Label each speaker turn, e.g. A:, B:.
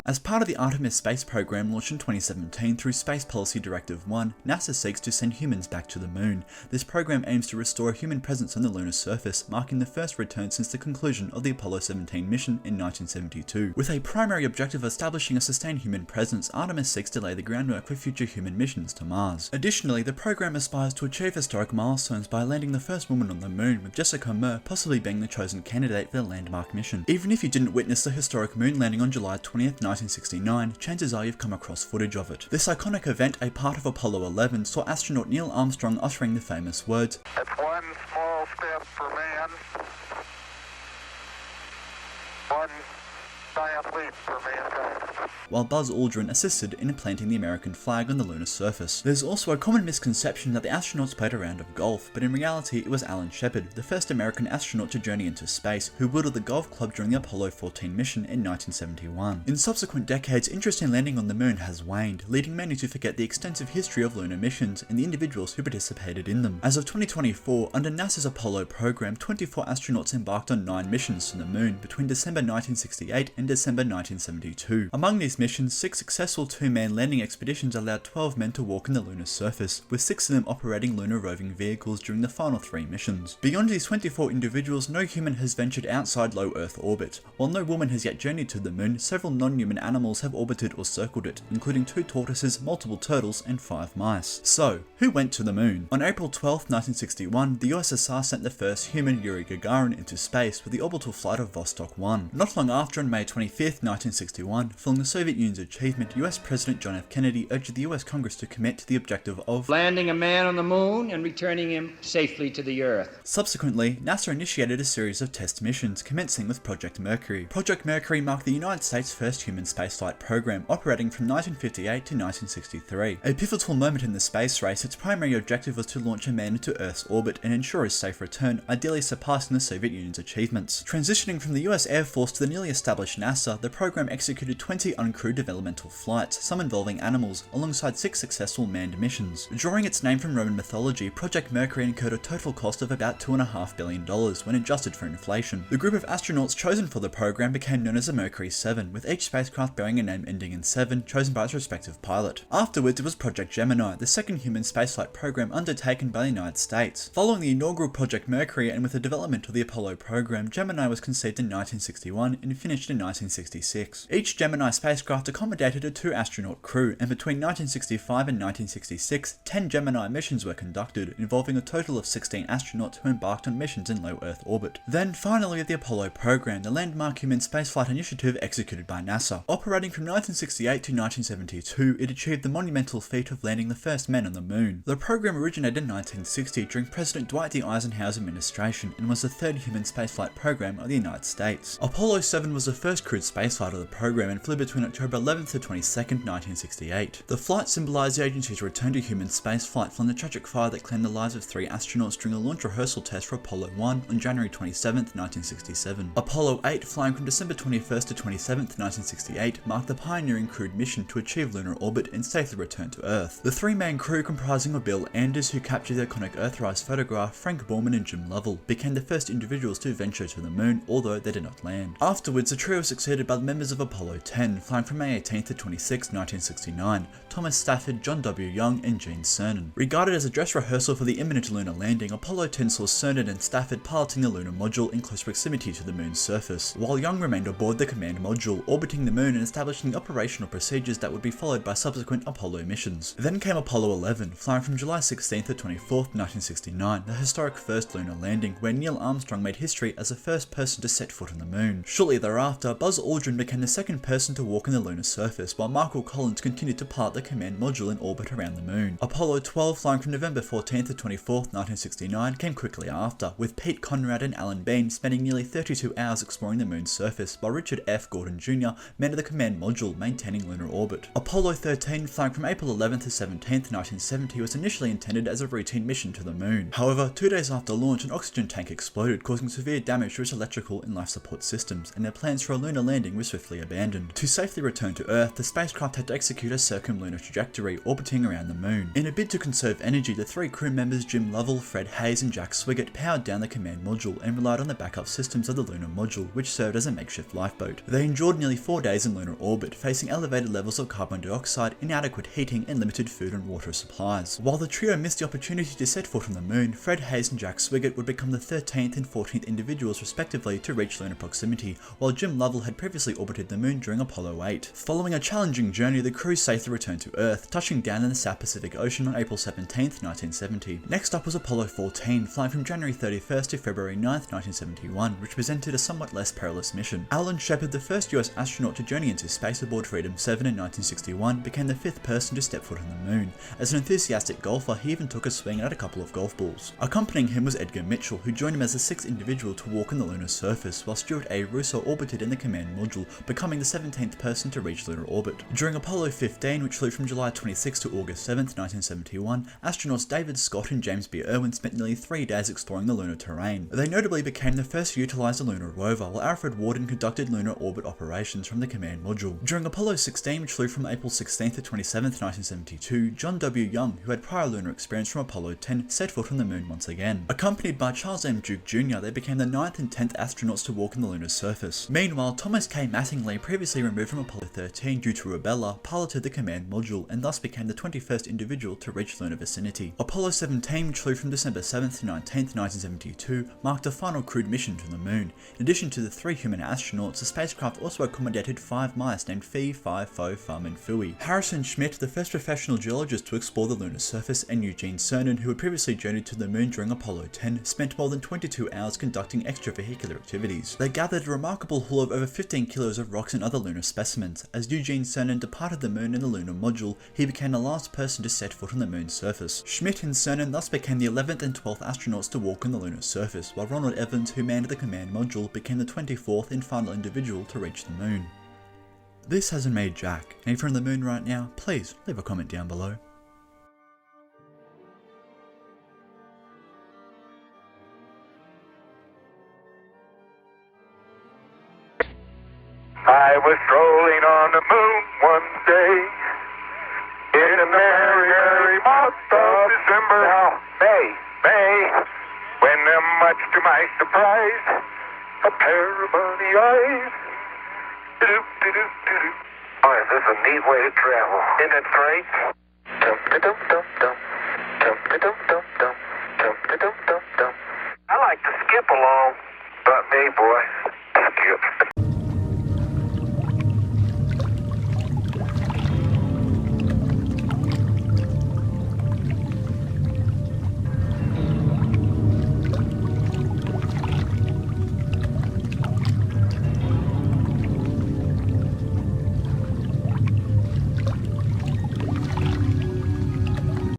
A: As part of the Artemis space program launched in 2017 through Space Policy Directive 1, NASA seeks to send humans back to the moon. This program aims to restore a human presence on the lunar surface, marking the first return since the conclusion of the Apollo 17 mission in 1972. With a primary objective of establishing a sustained human presence, Artemis seeks to lay the groundwork for future human missions to Mars. Additionally, the program aspires to achieve historic milestones by landing the first woman on the moon, with Jessica Meir possibly being the chosen candidate for the landmark mission. Even if you didn't witness the historic moon landing on July 20th, 1969, chances are you've come across footage of it. This iconic event, a part of Apollo 11, saw astronaut Neil Armstrong uttering the famous words,
B: "It's one small step for man, one giant leap for mankind,"
A: while Buzz Aldrin assisted in planting the American flag on the lunar surface. There's also a common misconception that the astronauts played a round of golf, but in reality it was Alan Shepard, the first American astronaut to journey into space, who wielded the golf club during the Apollo 14 mission in 1971. In subsequent decades, interest in landing on the moon has waned, leading many to forget the extensive history of lunar missions and the individuals who participated in them. As of 2024, under NASA's Apollo program, 24 astronauts embarked on 9 missions to the moon between December 1968 and December 1972. Among these missions, 6 successful 2-man landing expeditions allowed 12 men to walk on the lunar surface, with 6 of them operating lunar roving vehicles during the final 3 missions. Beyond these 24 individuals, no human has ventured outside low Earth orbit. While no woman has yet journeyed to the moon, several non-human animals have orbited or circled it, including 2 tortoises, multiple turtles, and 5 mice. So, who went to the moon? On April 12, 1961, the USSR sent the first human, Yuri Gagarin, into space with the orbital flight of Vostok 1. Not long after, on May 25, 1961, following the Soviet Union's achievement, US President John F. Kennedy urged the US Congress to commit to the objective of
C: landing a man on the moon and returning him safely to the Earth.
A: Subsequently, NASA initiated a series of test missions, commencing with Project Mercury. Project Mercury marked the United States' first human spaceflight program, operating from 1958 to 1963. A pivotal moment in the space race, its primary objective was to launch a man into Earth's orbit and ensure his safe return, ideally surpassing the Soviet Union's achievements. Transitioning from the US Air Force to the newly established NASA, the program executed 20 uncrewed developmental flights, some involving animals, alongside 6 successful manned missions. Drawing its name from Roman mythology, Project Mercury incurred a total cost of about $2.5 billion when adjusted for inflation. The group of astronauts chosen for the program became known as the Mercury 7, with each spacecraft bearing a name ending in 7, chosen by its respective pilot. Afterwards, it was Project Gemini, the second human spaceflight program undertaken by the United States. Following the inaugural Project Mercury and with the development of the Apollo program, Gemini was conceived in 1961 and finished in 1966. Each Gemini spacecraft accommodated a 2-astronaut crew, and between 1965 and 1966, 10 Gemini missions were conducted, involving a total of 16 astronauts who embarked on missions in low Earth orbit. Then, finally, the Apollo program, the landmark human spaceflight initiative executed by NASA. Operating from 1968 to 1972, it achieved the monumental feat of landing the first men on the moon. The program originated in 1960 during President Dwight D. Eisenhower's administration and was the 3rd human spaceflight program of the United States. Apollo 7 was the first crewed spaceflight of the program and flew between October 11th to 22nd, 1968. The flight symbolized the agency's return to human spaceflight from the tragic fire that claimed the lives of 3 astronauts during a launch rehearsal test for Apollo 1 on January 27th, 1967. Apollo 8, flying from December 21st to 27th, 1968, marked the pioneering crewed mission to achieve lunar orbit and safely return to Earth. The 3-man crew, comprising of Bill Anders, who captured the iconic Earthrise photograph, Frank Borman and Jim Lovell, became the first individuals to venture to the moon, although they did not land. Afterwards, the trio was succeeded by the members of Apollo 10, flying from May 18th to 26th, 1969, Thomas Stafford, John W. Young, and Gene Cernan. Regarded as a dress rehearsal for the imminent lunar landing, Apollo 10 saw Cernan and Stafford piloting the lunar module in close proximity to the moon's surface, while Young remained aboard the command module, orbiting the moon and establishing operational procedures that would be followed by subsequent Apollo missions. Then came Apollo 11, flying from July 16th to 24th, 1969, the historic first lunar landing, where Neil Armstrong made history as the first person to set foot on the moon. Shortly thereafter, Buzz Aldrin became the second person to walk on the lunar surface, while Michael Collins continued to pilot the command module in orbit around the moon. Apollo 12, flying from November 14th to 24th, 1969, came quickly after, with Pete Conrad and Alan Bean spending nearly 32 hours exploring the moon's surface, while Richard F. Gordon Jr. manned the command module, maintaining lunar orbit. Apollo 13, flying from April 11th to 17th, 1970, was initially intended as a routine mission to the moon. However, 2 days after launch, an oxygen tank exploded, causing severe damage to its electrical and life support systems, and their plans for a lunar landing were swiftly abandoned. To safely safely return to Earth, the spacecraft had to execute a circumlunar trajectory, orbiting around the moon. In a bid to conserve energy, the 3 crew members Jim Lovell, Fred Hayes and Jack Swigert powered down the command module and relied on the backup systems of the lunar module, which served as a makeshift lifeboat. They endured nearly 4 days in lunar orbit, facing elevated levels of carbon dioxide, inadequate heating and limited food and water supplies. While the trio missed the opportunity to set foot on the moon, Fred Hayes and Jack Swigert would become the 13th and 14th individuals respectively to reach lunar proximity, while Jim Lovell had previously orbited the moon during Apollo 8. Following a challenging journey, the crew safely returned to Earth, touching down in the South Pacific Ocean on April 17, 1970. Next up was Apollo 14, flying from January 31st to February 9th, 1971, which presented a somewhat less perilous mission. Alan Shepard, the first US astronaut to journey into space aboard Freedom 7 in 1961, became the 5th person to step foot on the moon. As an enthusiastic golfer, he even took a swing at a couple of golf balls. Accompanying him was Edgar Mitchell, who joined him as the 6th individual to walk on the lunar surface, while Stuart A. Russo orbited in the command module, becoming the 17th person to reach lunar orbit. During Apollo 15, which flew from July 26 to August 7, 1971, astronauts David Scott and James B. Irwin spent nearly 3 days exploring the lunar terrain. They notably became the first to utilize a lunar rover, while Alfred Worden conducted lunar orbit operations from the command module. During Apollo 16, which flew from April 16 to 27, 1972, John W. Young, who had prior lunar experience from Apollo 10, set foot on the moon once again. Accompanied by Charles M. Duke Jr., they became the 9th and 10th astronauts to walk on the lunar surface. Meanwhile, Thomas K. Mattingly, previously removed from Apollo 13 due to rubella, piloted the command module and thus became the 21st individual to reach lunar vicinity. Apollo 17, which flew from December 7th to 19th, 1972, marked the final crewed mission to the moon. In addition to the 3 human astronauts, the spacecraft also accommodated 5 mice named Phi, Phi, Pho, Phum and Phui. Harrison Schmitt, the first professional geologist to explore the lunar surface, and Eugene Cernan, who had previously journeyed to the moon during Apollo 10, spent more than 22 hours conducting extravehicular activities. They gathered a remarkable haul of over 15 kilos of rocks and other lunar specimens. As Eugene Cernan departed the moon in the lunar module, he became the last person to set foot on the moon's surface. Schmitt and Cernan thus became the 11th and 12th astronauts to walk on the lunar surface, while Ronald Evans, who manned the command module, became the 24th and final individual to reach the moon. This hasn't made Jack, and if you're on the moon right now, please leave a comment down below.
B: I was strolling on the moon one day in a merry, merry month of December. Now, May, when much to my surprise, a pair of bunny eyes. Do-do-do-do-do. Oh, is this a neat way to travel? Isn't it great? Dum-da-dum-dum-dum. Dum-da-dum-dum-dum. Dum-da-dum-dum-dum. I like to skip along. But me, boy, skip.